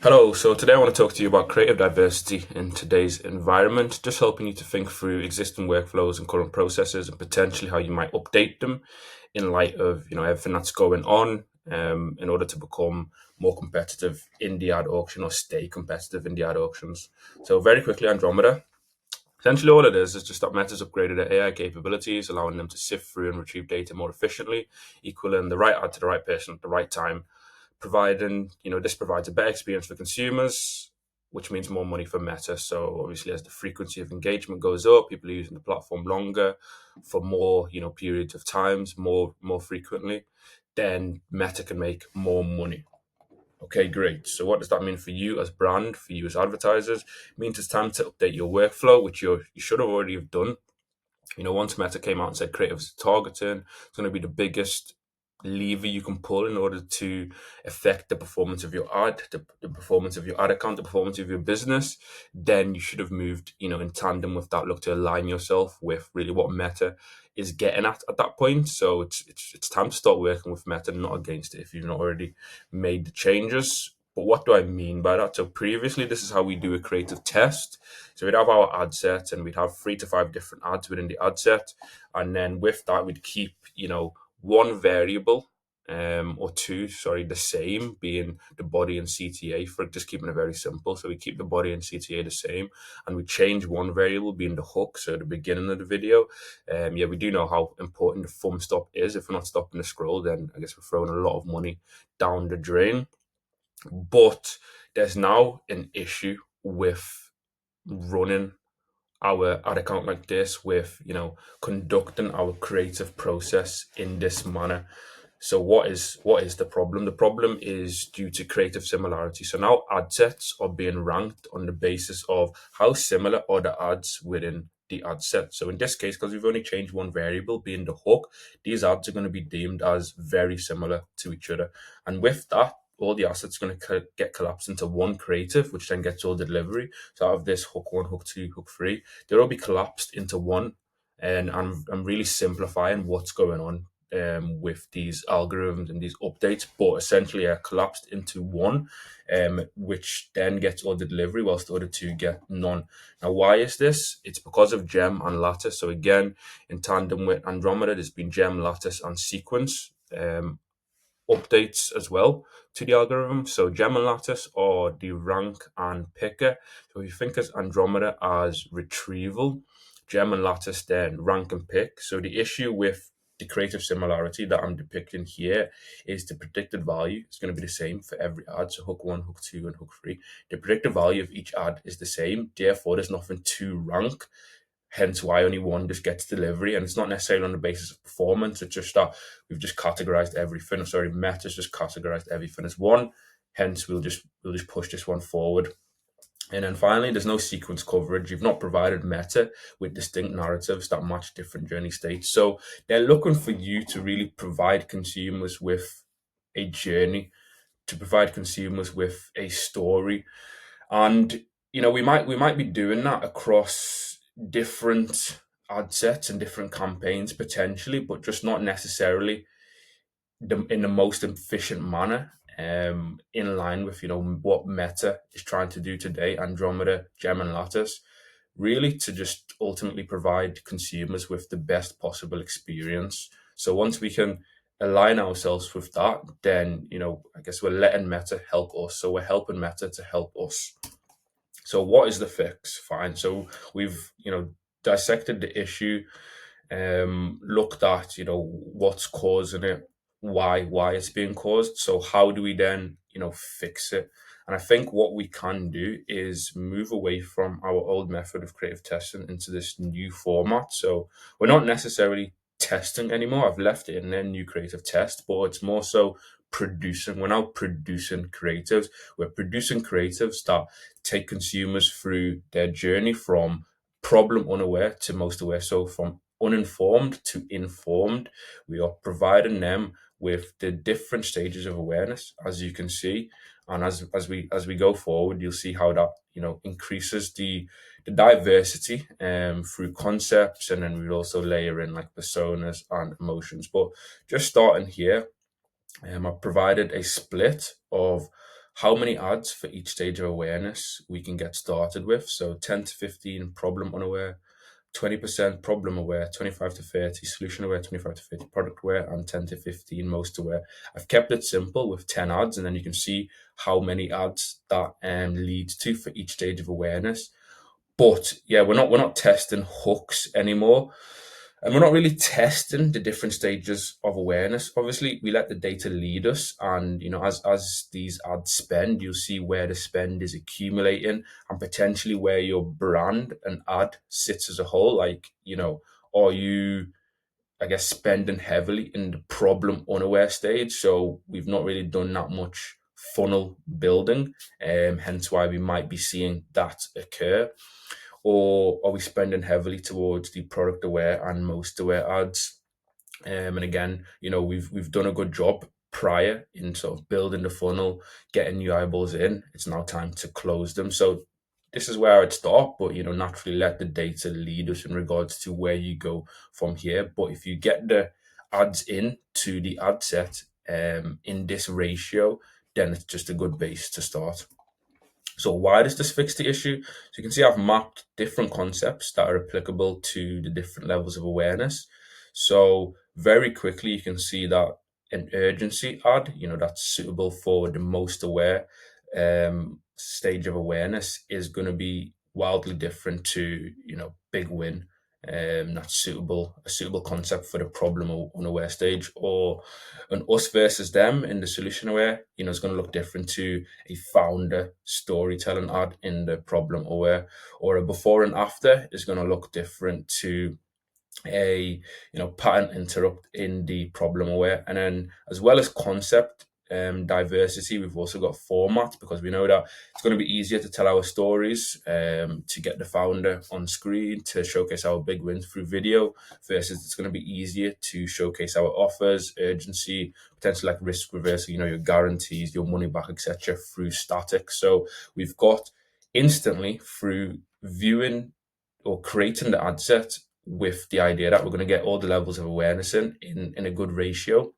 Hello, so today I want to talk to you about creative diversity in today's environment, just helping you to think through existing workflows and current processes and potentially how you might update them in light of everything that's going on in order to become more competitive in the ad auction or stay competitive in the ad auctions. So very quickly, Andromeda. Essentially, all it is just that Meta's upgraded their AI capabilities, allowing them to sift through and retrieve data more efficiently, equaling the right ad to the right person at the right time, providing, this provides a better experience for consumers, which means more money for Meta. So obviously, as the frequency of engagement goes up, people are using the platform longer for more, periods of times, more frequently, then Meta can make more money. Okay, great. So what does that mean for you as brand, for you as advertisers? It means it's time to update your workflow, which you should have already have done. Once Meta came out and said creative targeting, it's going to be the biggest lever you can pull in order to affect the performance of your ad, the performance of your ad account, the performance of your business. Then you should have moved, in tandem with that. Look to align yourself with really what Meta is getting at that point. So it's time to start working with Meta, not against it, if you've not already made the changes. But what do I mean by that? So previously, this is how we do a creative test. So we'd have our ad set and we'd have 3 to 5 different ads within the ad set. And then with that, we'd keep, one variable or two, sorry, the same, being the body and CTA, for just keeping it very simple. So we keep the body and CTA the same, and we change one variable, being the hook, so the beginning of the video. Yeah, we do know how important the thumb stop is. If we're not stopping the scroll, then I guess we're throwing a lot of money down the drain. But there's now an issue with running our ad account like this, with conducting our creative process in this manner. So what is the problem? The problem is due to creative similarity. So now ad sets are being ranked on the basis of how similar are the ads within the ad set. So in this case, because we've only changed one variable, being the hook, these ads are going to be deemed as very similar to each other. And with that, all the assets are going to get collapsed into one creative, which then gets all the delivery. So out of this hook one, hook two, hook three, they'll all be collapsed into one. And I'm really simplifying what's going on with these algorithms and these updates, but essentially are collapsed into one, which then gets all the delivery whilst the other two get none. Now, why is this? It's because of gem and lattice. So again, in tandem with Andromeda, there's been gem, lattice, and sequence updates as well to the algorithm. So gem and lattice are the rank and picker. So if you think as Andromeda as retrieval, gem and lattice then rank and pick. So the issue with the creative similarity that I'm depicting here is the predicted value is going to be the same for every ad. So hook one, hook two, and hook three. The predicted value of each ad is the same. Therefore, there's nothing to rank. Hence why only one just gets delivery. And it's not necessarily on the basis of performance. It's just that we've just categorized everything. Sorry, Meta's just categorized everything as one. Hence, we'll just push this one forward. And then finally, there's no sequence coverage. You've not provided Meta with distinct narratives that match different journey states. So they're looking for you to really provide consumers with a journey, to provide consumers with a story. And we might be doing that across different ad sets and different campaigns potentially, but just not necessarily in the most efficient manner, in line with what Meta is trying to do today, Andromeda, Gem, and Lattice, really to just ultimately provide consumers with the best possible experience. So once we can align ourselves with that, then I guess we're letting Meta help us. So we're helping Meta to help us. So what is the fix? Fine. So we've dissected the issue, looked at what's causing it, why it's being caused. So how do we then fix it? And I think what we can do is move away from our old method of creative testing into this new format. So we're not necessarily testing anymore. I've left it in their new creative test, but it's more so producing. We're now producing creatives. We're producing creatives that take consumers through their journey from problem unaware to most aware. So from uninformed to informed, we are providing them with the different stages of awareness, as you can see. And as we go forward, you'll see how that increases the diversity through concepts, and then we'll also layer in like personas and emotions. But just starting here, I've provided a split of how many ads for each stage of awareness we can get started with. So 10 to 15 problem unaware, 20% problem aware, 25 to 30 solution aware, 25 to 30 product aware, and 10 to 15 most aware. I've kept it simple with 10 ads, and then you can see how many ads that leads to for each stage of awareness. But yeah, we're not testing hooks anymore. And we're not really testing the different stages of awareness. Obviously, we let the data lead us, and as these ads spend, you'll see where the spend is accumulating, and potentially where your brand and ad sits as a whole. Like, are you, I guess, spending heavily in the problem unaware stage? So we've not really done that much funnel building, hence why we might be seeing that occur. Or are we spending heavily towards the product aware and most aware ads? And again, we've done a good job prior in sort of building the funnel, getting new eyeballs in. It's now time to close them. So this is where I would start, but naturally let the data lead us in regards to where you go from here. But if you get the ads in to the ad set in this ratio, then it's just a good base to start. So why does this fix the issue? So you can see I've mapped different concepts that are applicable to the different levels of awareness. So very quickly, you can see that an urgency ad, that's suitable for the most aware stage of awareness, is going to be wildly different to, big win. That's a suitable concept for the problem or unaware stage, or an us versus them in the solution aware, is going to look different to a founder storytelling ad in the problem aware, or a before and after is going to look different to a pattern interrupt in the problem aware. And then, as well as concept diversity, we've also got format, because we know that it's going to be easier to tell our stories, to get the founder on screen, to showcase our big wins through video, versus it's going to be easier to showcase our offers, urgency, potentially like risk reversal, your guarantees, your money back, etc., through static. So we've got instantly, through viewing or creating the ad set with the idea that we're going to get all the levels of awareness in a good ratio,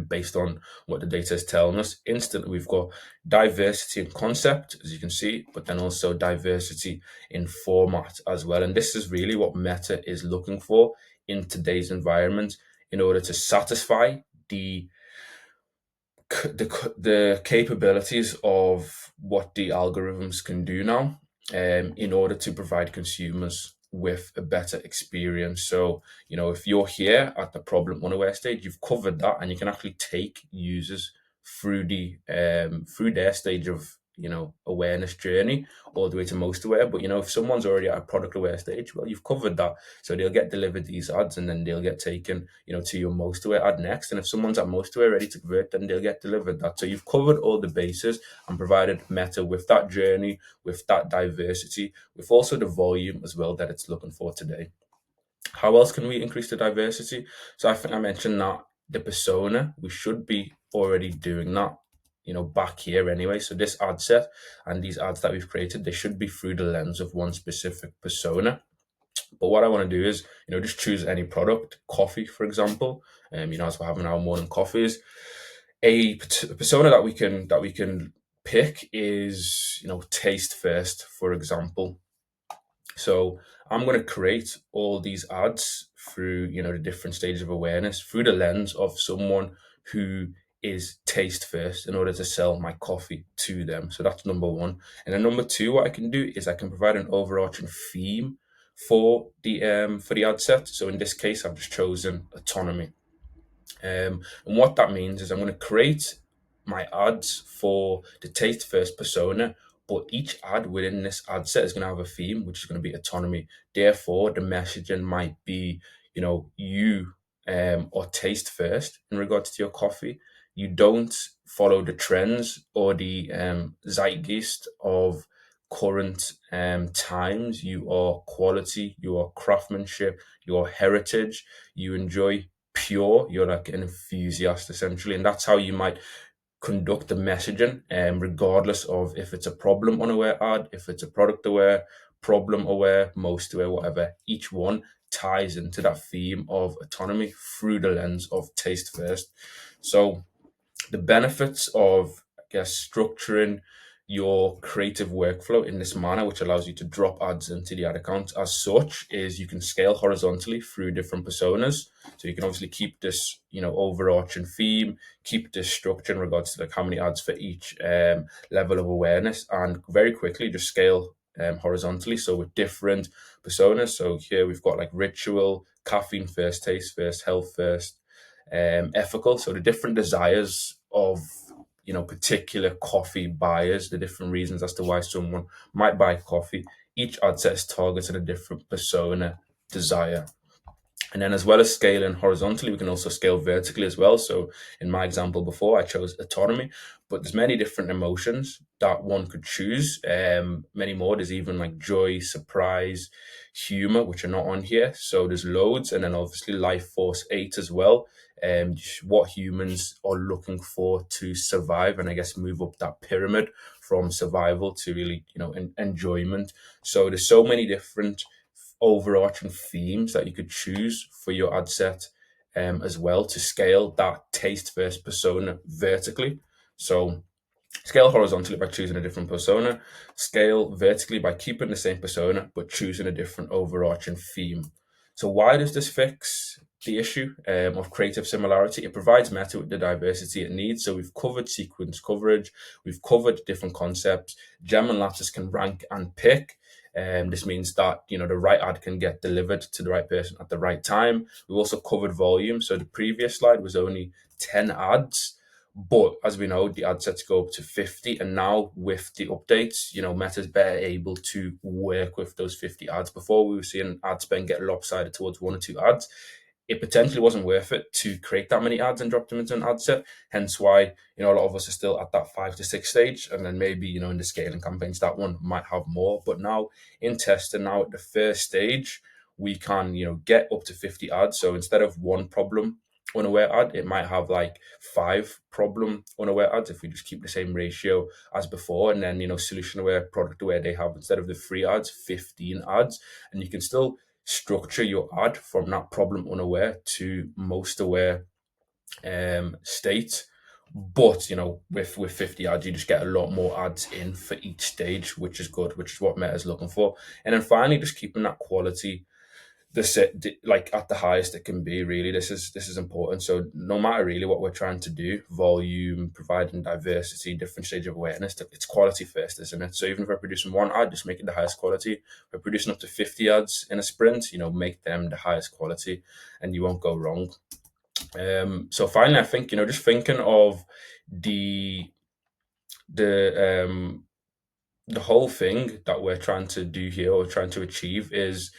based on what the data is telling us. Instantly, we've got diversity in concept, as you can see, but then also diversity in format as well. And this is really what Meta is looking for in today's environment, in order to satisfy the capabilities of what the algorithms can do now, in order to provide consumers with a better experience. So, if you're here at the problem unaware stage, you've covered that, and you can actually take users through their stage of awareness journey, all the way to most aware. But if someone's already at a product aware stage, well, you've covered that, so they'll get delivered these ads, and then they'll get taken to your most aware ad next. And if someone's at most aware ready to convert, then they'll get delivered that. So you've covered all the bases and provided Meta with that journey, with that diversity, with also the volume as well that it's looking for today. How else can we increase the diversity? So I think I mentioned that the persona, we should be already doing that, back here anyway. So this ad set and these ads that we've created, they should be through the lens of one specific persona. But what I want to do is, just choose any product, coffee, for example. As we're having our morning coffees, a persona that we can pick is, taste first, for example. So I'm going to create all these ads through, the different stages of awareness through the lens of someone who is taste first, in order to sell my coffee to them. So that's number one. And then number two, what I can do is I can provide an overarching theme for the ad set. So in this case, I've just chosen autonomy. And what that means is I'm going to create my ads for the taste first persona, but each ad within this ad set is going to have a theme, which is going to be autonomy. Therefore, the messaging might be, you or taste first in regards to your coffee. You don't follow the trends or the zeitgeist of current times. You are quality, you are craftsmanship, you are heritage, you enjoy pure, you're like an enthusiast essentially. And that's how you might conduct the messaging, regardless of if it's a problem unaware ad, if it's a product aware, problem aware, most aware, whatever. Each one ties into that theme of autonomy through the lens of taste first. So the benefits of guess, structuring your creative workflow in this manner, which allows you to drop ads into the ad account as such, is you can scale horizontally through different personas. So you can obviously keep this, overarching theme, keep this structure in regards to like how many ads for each level of awareness, and very quickly just scale horizontally. So with different personas. So here we've got like ritual, caffeine first, taste first, health first, ethical. So the different desires of particular coffee buyers, the different reasons as to why someone might buy coffee. Each ad set is targeted a different persona desire. And then, as well as scaling horizontally, we can also scale vertically as well. So, in my example before, I chose autonomy, but there's many different emotions that one could choose. Many more. There's even like joy, surprise, humor, which are not on here. So there's loads, and then obviously life force 8 as well. What humans are looking for to survive, and I guess move up that pyramid from survival to really, enjoyment. So there's so many different overarching themes that you could choose for your ad set, as well, to scale that taste first persona vertically. So scale horizontally by choosing a different persona, scale vertically by keeping the same persona but choosing a different overarching theme. So why does this fix the issue of creative similarity? It provides Meta with the diversity it needs. So we've covered sequence coverage, we've covered different concepts. Gem and Lattice can rank and pick. This means that the right ad can get delivered to the right person at the right time. We've also covered volume. So the previous slide was only 10 ads, but as we know, the ad sets go up to 50. And now with the updates, Meta's better able to work with those 50 ads. Before, we were seeing ad spend get lopsided towards one or two ads. It potentially wasn't worth it to create that many ads and drop them into an ad set. Hence why, a lot of us are still at that 5 to 6 stage. And then maybe, in the scaling campaigns, that one might have more. But now in testing, now at the first stage, we can, get up to 50 ads. So instead of one problem unaware ad, it might have like 5 problem unaware ads if we just keep the same ratio as before. And then, solution aware, product aware, they have, instead of the 3 ads, 15 ads. And you can still structure your ad from that problem unaware to most aware state. But with 50 ads, you just get a lot more ads in for each stage, which is good, which is what Meta is looking for. And then finally, just keeping that quality like at the highest it can be. Really, this is important. So no matter really what we're trying to do, volume, providing diversity, different stage of awareness, it's quality first, isn't it? So even if we're producing one ad, just make it the highest quality. If we're producing up to 50 ads in a sprint, make them the highest quality, and you won't go wrong. So finally, I think, just thinking of the the the whole thing that we're trying to do here, or trying to achieve, is,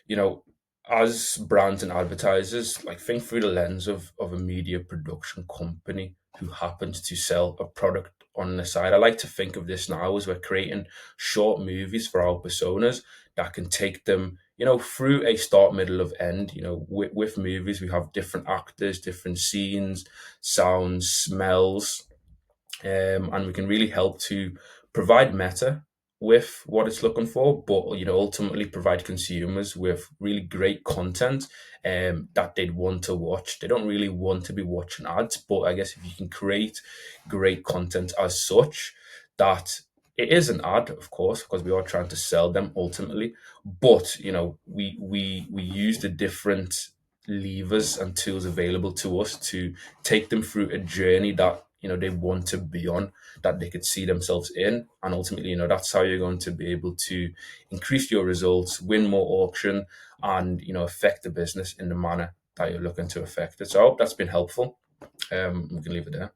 you know, as brands and advertisers, like, think through the lens of a media production company who happens to sell a product on the side. I like to think of this now as we're creating short movies for our personas that can take them, through a start, middle, of end. With movies, we have different actors, different scenes, sounds, smells, and we can really help to provide Meta with what it's looking for, but ultimately provide consumers with really great content that they'd want to watch. They don't really want to be watching ads, but I guess if you can create great content as such, that it is an ad, of course, because we are trying to sell them ultimately, but we use the different levers and tools available to us to take them through a journey that they want to be on, that they could see themselves in. And ultimately, that's how you're going to be able to increase your results, win more auction, and affect the business in the manner that you're looking to affect it. So I hope that's been helpful. We can leave it there.